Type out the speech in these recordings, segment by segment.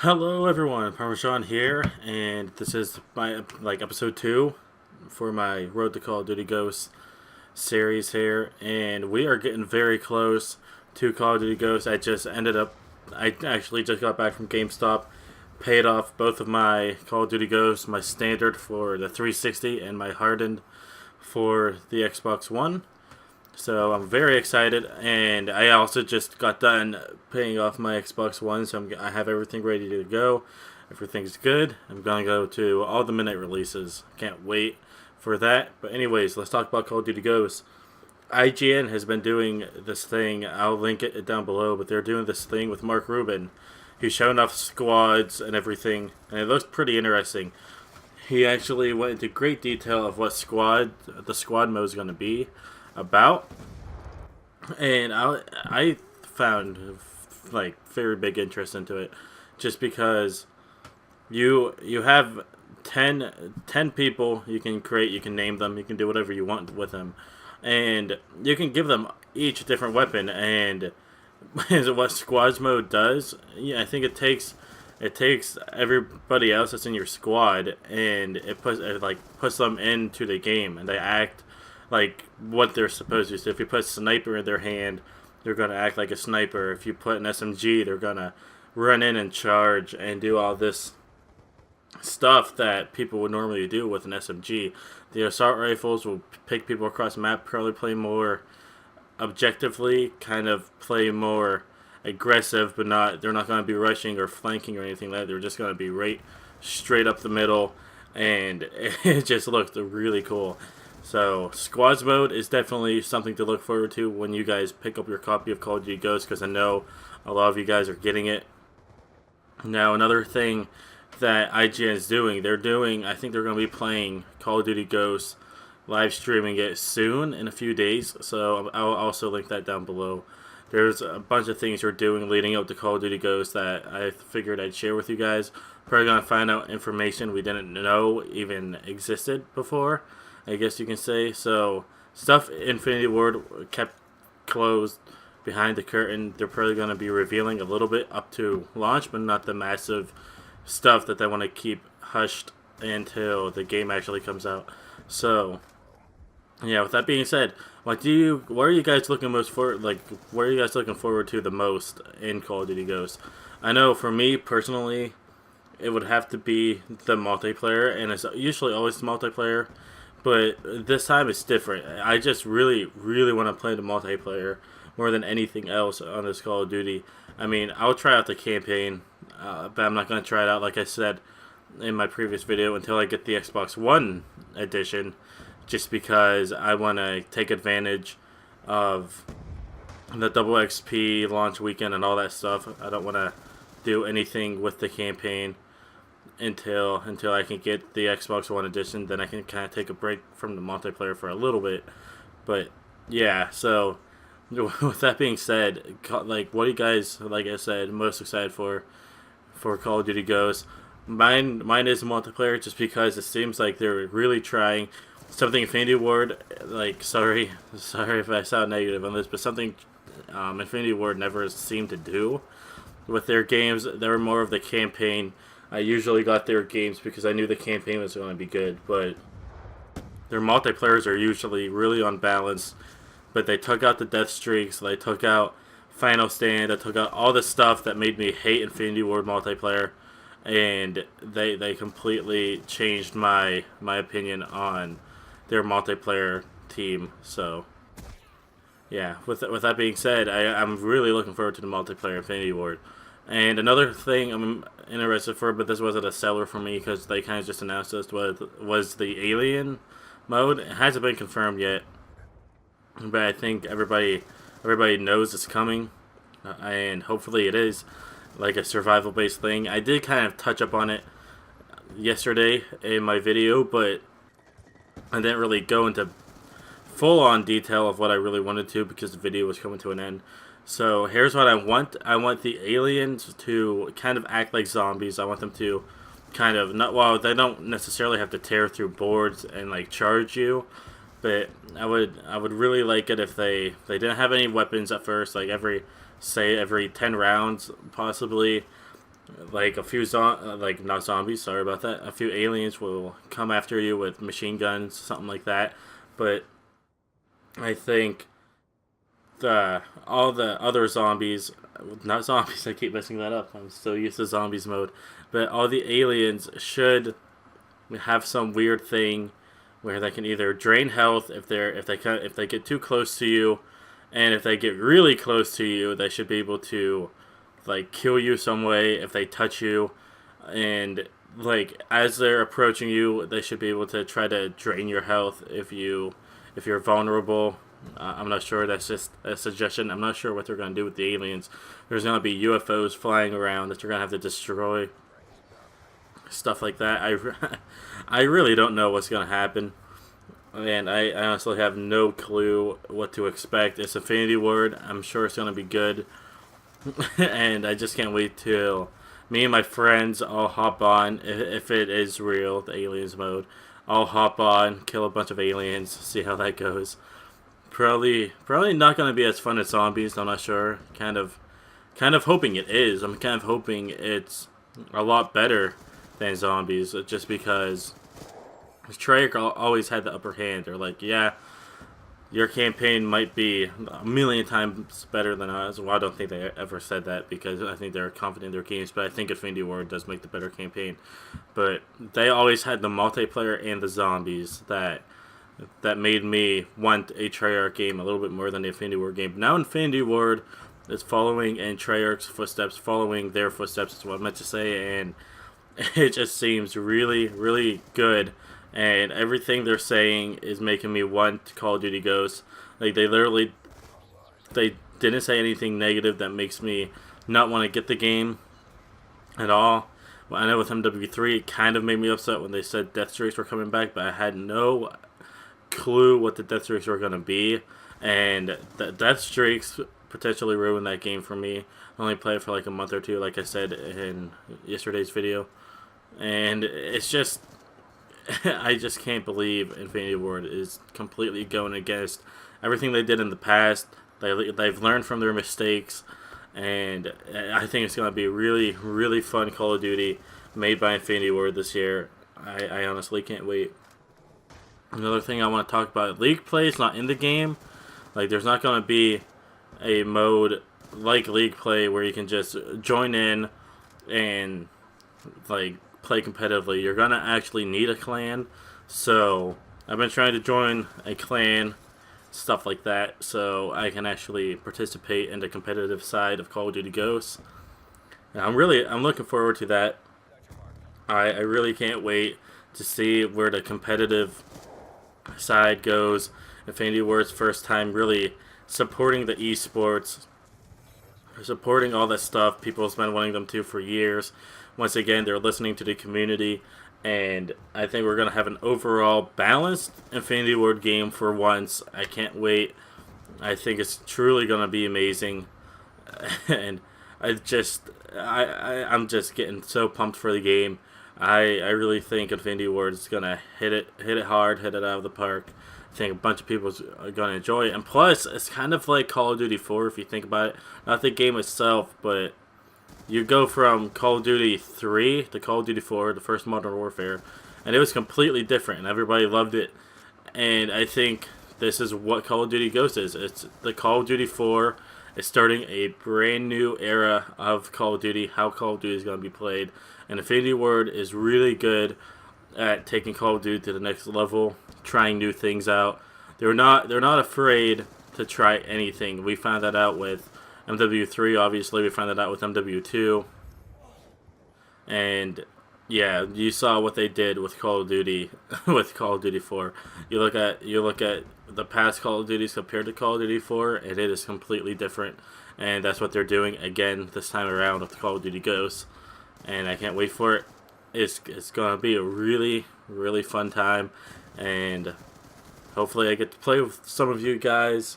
Hello everyone, Parmesan here, and this is my episode 2 for my Road to Call of Duty Ghosts series here, and we are getting very close to Call of Duty Ghosts. I actually just got back from GameStop, paid off both of my Call of Duty Ghosts, my standard for the 360 and my hardened for the Xbox One. So I'm very excited, and I also just got done paying off my Xbox One, so I have everything ready to go. Everything's good. I'm gonna go to all the midnight releases. Can't wait for that. But anyways, let's talk about Call of Duty Ghosts. IGN has been doing this thing. I'll link it down below, but they're doing this thing with Mark Rubin. He's showing off squads and everything, and it looks pretty interesting. He actually went into great detail of what the squad mode is going to be about, and I found very big interest into it, just because you have 10 people you can create, you can name them, you can do whatever you want with them, and you can give them each a different weapon. And what squads mode does, yeah, I think it takes everybody else that's in your squad, and it puts them into the game, and they act like what they're supposed to. So if you put sniper in their hand, they're gonna act like a sniper. If you put an SMG, they're gonna run in and charge and do all this stuff that people would normally do with an SMG. The assault rifles will pick people across the map, probably play more objectively, kind of play more aggressive, but not they're not going to be rushing or flanking or anything like that. They're just going to be right straight up the middle, and it just looked really cool. So squads mode is definitely something to look forward to when you guys pick up your copy of Call of Duty Ghosts, because I know a lot of you guys are getting it. Now, another thing that IGN is doing, I think they're going to be playing Call of Duty Ghosts, live streaming it soon in a few days, so I'll also link that down below. There's a bunch of things you're doing leading up to Call of Duty Ghosts that I figured I'd share with you guys. Probably going to find out information we didn't know even existed before, I guess you can say. So, stuff Infinity Ward kept closed behind the curtain. They're probably going to be revealing a little bit up to launch, but not the massive stuff that they want to keep hushed until the game actually comes out. So, yeah, with that being said, what are you guys looking most for? What are you guys looking forward to the most in Call of Duty Ghosts? I know for me personally, it would have to be the multiplayer, and it's usually always the multiplayer, but this time it's different. I just really, really want to play the multiplayer more than anything else on this Call of Duty. I mean, I'll try out the campaign, but I'm not going to try it out, like I said in my previous video, until I get the Xbox One edition, just because I want to take advantage of the double XP launch weekend and all that stuff. I don't want to do anything with the campaign until I can get the Xbox One edition. Then I can kind of take a break from the multiplayer for a little bit. But yeah, so with that being said, what are you guys, like I said, most excited for Call of Duty Ghosts? Mine is multiplayer, just because it seems like they're really trying something Infinity Ward, sorry if I sound negative on this, but something Infinity Ward never seemed to do with their games. They were more of the campaign. I usually got their games because I knew the campaign was going to be good, but their multiplayers are usually really unbalanced. But they took out the death streaks, they took out Final Stand, they took out all the stuff that made me hate Infinity Ward multiplayer, and they completely changed my opinion on their multiplayer team. So yeah, with that being said, I'm really looking forward to the multiplayer Infinity Ward. And another thing I'm interested for, but this wasn't a seller for me because they kind of just announced this, was the Alien mode. It hasn't been confirmed yet, but I think everybody knows it's coming, and hopefully it is like a survival based thing. I did kind of touch up on it yesterday in my video, but I didn't really go into full on detail of what I really wanted to, because the video was coming to an end. So here's what I want. I want the aliens to kind of act like zombies. I want them to kind of not, well, they don't necessarily have to tear through boards and charge you, but I would really like it if they didn't have any weapons at first, like every 10 rounds possibly. like a few like not zombies, sorry about that, a few aliens will come after you with machine guns, something like that. But I think the all the other zombies, not zombies, I keep messing that up, I'm still used to zombies mode, but all the aliens should have some weird thing where they can either drain health if they get too close to you, and if they get really close to you, they should be able to like kill you some way if they touch you, and like as they're approaching you, they should be able to try to drain your health if you're vulnerable. I'm not sure. That's just a suggestion. I'm not sure what they're going to do with the aliens. There's going to be UFOs flying around that you're going to have to destroy. Stuff like that. I really don't know what's going to happen. And I honestly have no clue what to expect. It's Infinity Ward. I'm sure it's going to be good. And I just can't wait till me and my friends all hop on, if it is real, the aliens mode. I'll hop on, kill a bunch of aliens, see how that goes. Probably not going to be as fun as zombies. I'm not sure. Kind of hoping it is. I'm kind of hoping it's a lot better than zombies, just because Treyarch always had the upper hand. They're like, yeah, your campaign might be a million times better than ours. Well, I don't think they ever said that, because I think they're confident in their games, but I think Infinity Ward does make the better campaign. But they always had the multiplayer and the zombies that made me want a Treyarch game a little bit more than the Infinity Ward game. Now Infinity Ward is following in Treyarch's footsteps, following their footsteps is what I meant to say, and it just seems really, really good. And everything they're saying is making me want Call of Duty Ghosts. Like, they didn't say anything negative that makes me not want to get the game at all. Well, I know with MW3, it kind of made me upset when they said death streaks were coming back, but I had no clue what the death streaks were going to be. And the death streaks potentially ruined that game for me. I only played for like a month or two, like I said in yesterday's video. And it's just, I just can't believe Infinity Ward is completely going against everything they did in the past. They've learned from their mistakes, and I think it's going to be a really, really fun Call of Duty made by Infinity Ward this year. I honestly can't wait. Another thing I want to talk about, League Play is not in the game. Like, there's not going to be a mode like League Play where you can just join in and like play competitively. You're gonna actually need a clan, so I've been trying to join a clan, stuff like that, so I can actually participate in the competitive side of Call of Duty Ghosts. And I'm looking forward to that. I really can't wait to see where the competitive side goes. Infinity Ward's first time really supporting the esports, supporting all that stuff people's been wanting them to for years. Once again, they're listening to the community, and I think we're going to have an overall balanced Infinity Ward game for once. I can't wait. I think it's truly going to be amazing, and I'm just getting so pumped for the game. I really think Infinity Ward is going to hit it hard, hit it out of the park. I think a bunch of people are going to enjoy it, and plus, it's kind of like Call of Duty 4 if you think about it. Not the game itself, but you go from Call of Duty 3 to Call of Duty 4, the first Modern Warfare, and it was completely different, and everybody loved it. And I think this is what Call of Duty Ghosts is. It's the Call of Duty 4 is starting a brand new era of Call of Duty, how Call of Duty is going to be played. And Infinity Ward is really good at taking Call of Duty to the next level, trying new things out. They're not afraid to try anything. We found that out with MW3, obviously. We found that out with MW2. And yeah, you saw what they did with Call of Duty with Call of Duty 4. You look at the past Call of Duties compared to Call of Duty 4, and it is completely different. And that's what they're doing again this time around with Call of Duty Ghosts. And I can't wait for it. It's going to be a really, really fun time. And hopefully I get to play with some of you guys,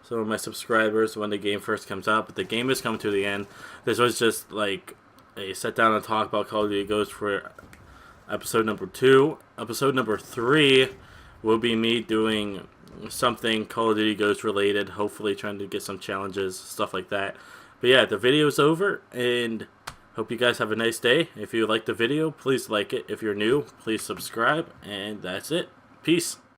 some of my subscribers, when the game first comes out. But the game is coming to the end. This was just like a sit down and talk about Call of Duty Ghosts for episode number 2. Episode number 3 will be me doing something Call of Duty Ghosts related, hopefully trying to get some challenges, stuff like that. But yeah, the video is over, and Hope you guys have a nice day. If you like the video, please like it. If you're new, please subscribe. And that's it. Peace.